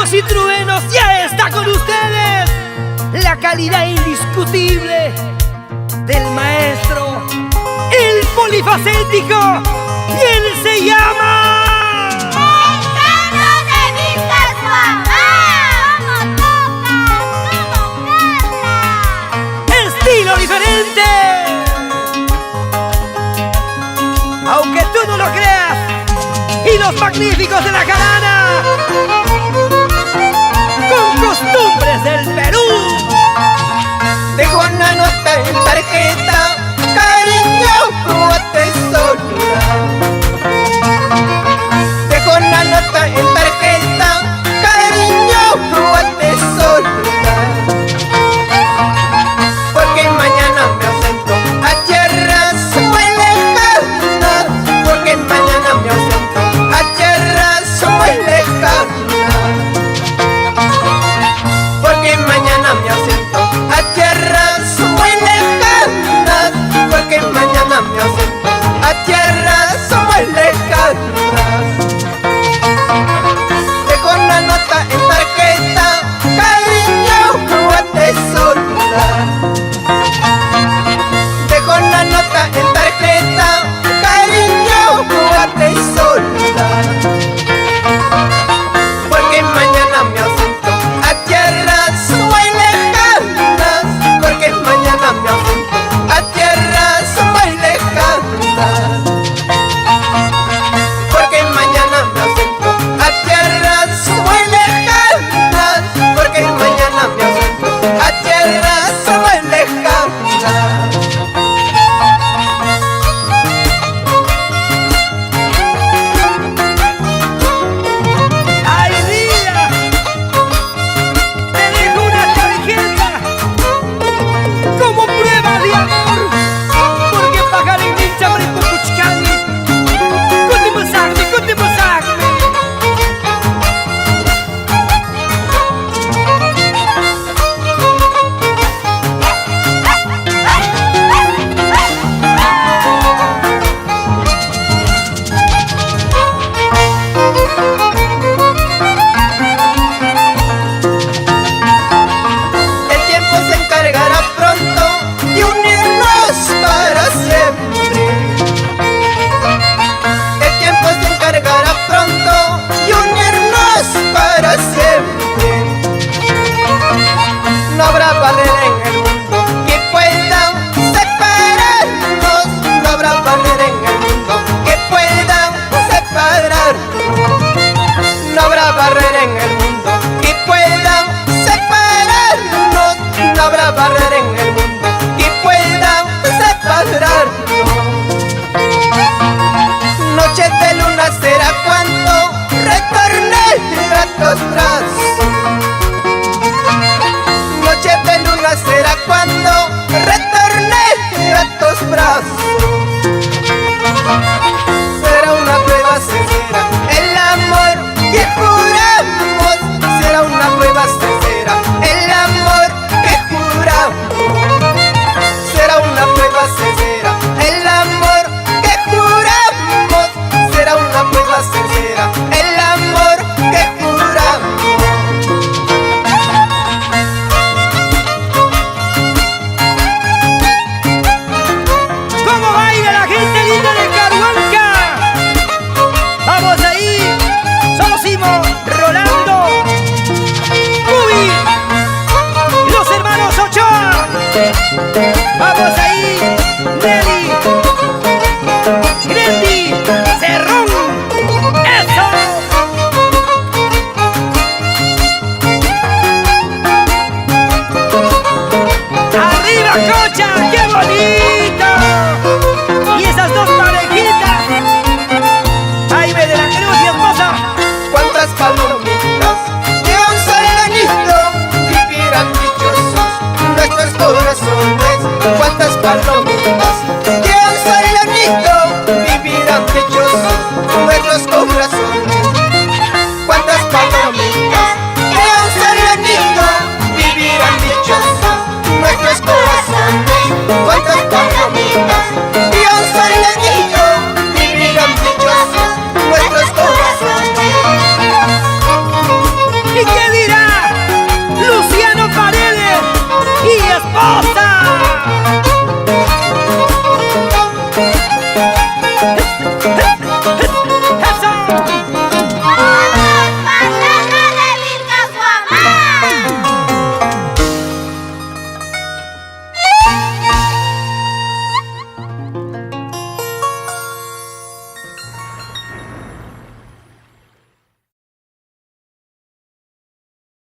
rayos y truenos ya está con ustedes. La calidad indiscutible del maestro, el polifacético, y él se llama... ¡Mecano de Vista su mamá! ¿Cómo toca? ¡Estilo diferente! Aunque tú no lo creas, y los magníficos de la jarana, con costumbres del Perú. Dejo una nota en tarjeta, cariño, como atesora. Dejo una nota en tarjeta, cariño, como atesora. Porque mañana me ausento a tierras muy lejanas. Porque mañana me ausento a tierras muy lejanas. Porque mañana me ausento a tierras muy lejanas. Porque mañana me ausento a tierras muy lejanas. Dejo una nota en tarjeta, cariño, como atesora. Dejo una nota en tarjeta, cariño, como atesora. Porque mañana me ausento a tierras muy lejanas. Porque mañana me ausento a tierras muy lejanas. Porque mañana me ausento a tierras muy lejanas. Porque mañana me ausento a tierras muy lejanas. ¡Ay, vida! Te dejo una tarjeta como prueba de amor, porque pagar en dicha por Pupuchcani. Kutimusagmi, kutimusagmi. El tiempo se encargará pronto de unirnos para siempre. El tiempo se encargará pronto de unirnos para siempre. No habrá barrera en el mundo que pueda separarnos. No habrá barrera en el mundo que pueda separarnos. No habrá barrera en el mundo que pueda separarnos. No habrá barrera en el mundo que pueda separarnos. Noches de luna se